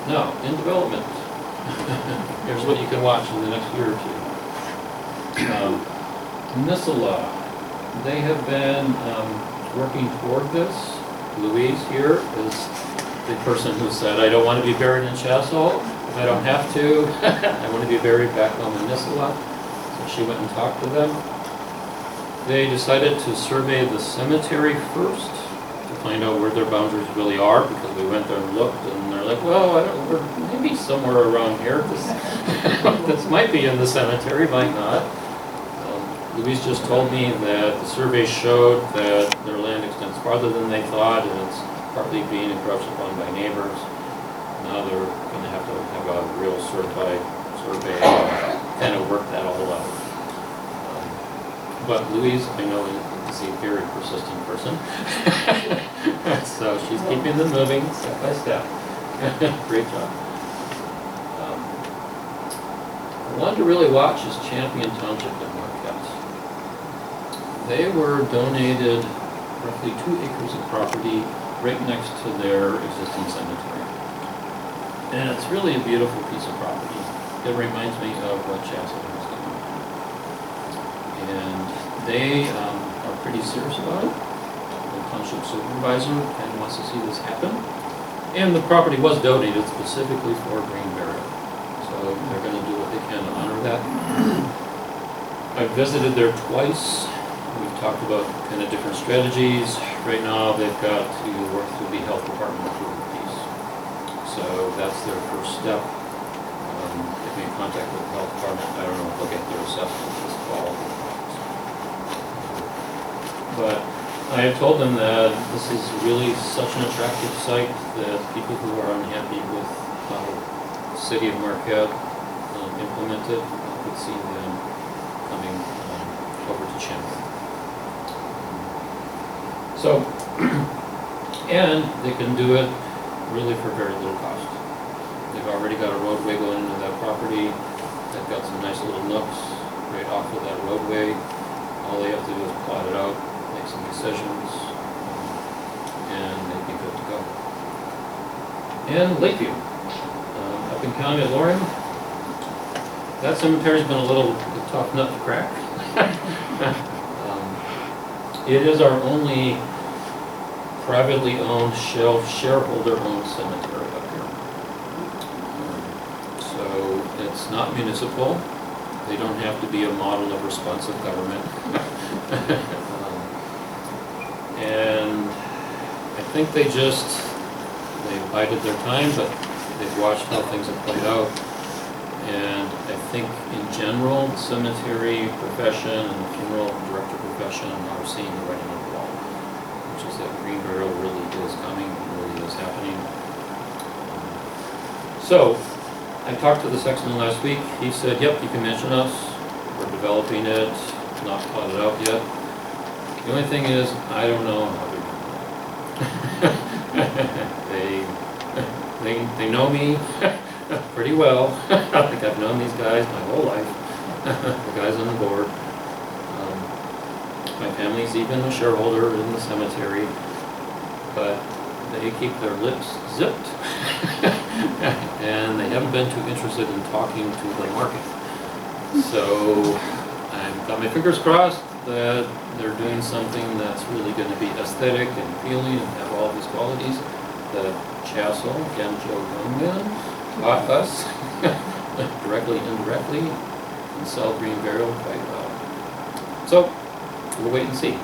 Now, in development, here's what you can watch in the next year or two. Nisala, they have been working toward this. Louise here is the person who said, I don't want to be buried in Chassel. If I don't have to, I want to be buried back home in Nisala. So she went and talked to them. They decided to survey the cemetery first to find out where their boundaries really are, because we went there and looked, and they're like, well, I don't, we're maybe somewhere around here. This might be in the cemetery, might not. Louise just told me that the survey showed that their land extends farther than they thought, and it's partly being encroached upon by neighbors. Now they're going to have a real certified survey and kind of work that all out. But Louise, I know, is a very persistent person. So she's keeping them moving step by step. Great job. One to really watch is Champion Township in Marquette. They were donated roughly 2 acres of property right next to their existing cemetery. And it's really a beautiful piece of property. It reminds me of what Chassel is doing. And they are pretty serious about it. The township supervisor kind of wants to see this happen. And the property was donated specifically for green burial. So they're going to do what they can to honor that. I've visited there twice. We've talked about kind of different strategies. Right now they've got to work through the health department approval piece. So that's their first step. They've made contact with the health department. I don't know if they'll get their assessment this fall. But I have told them that this is really such an attractive site that people who are unhappy with how the city of Marquette implemented could see them coming over to Champion. So, and they can do it really for very little cost. They've already got a roadway going into that property. They've got some nice little nooks right off of that roadway. All they have to do is plot it out, make some decisions, and they'd be good to go. And Lakeview, up in County of Lorraine, that cemetery's been a little tough nut to crack. It is our only privately owned, shareholder-owned cemetery up here. So it's not municipal. They don't have to be a model of responsive government. And I think they bided their time, but they've watched how things have played out. And I think in general, the cemetery profession and the funeral director profession are seeing the writing on the wall, which is that green burial really is coming, really is happening. So, I talked to the sexton last week. He said, yep, you can mention us. We're developing it, not plotted out yet. The only thing is, I don't know how they're doing it. They know me pretty well. I think I've known these guys my whole life, the guys on the board. My family's even a shareholder in the cemetery, but they keep their lips zipped, and they haven't been too interested in talking to the market. So I've got my fingers crossed that they're doing something that's really going to be aesthetic and appealing and have all these qualities that Chassel, again, Joe Youngman, taught us directly, indirectly, and sell green burial quite well. So we'll wait and see.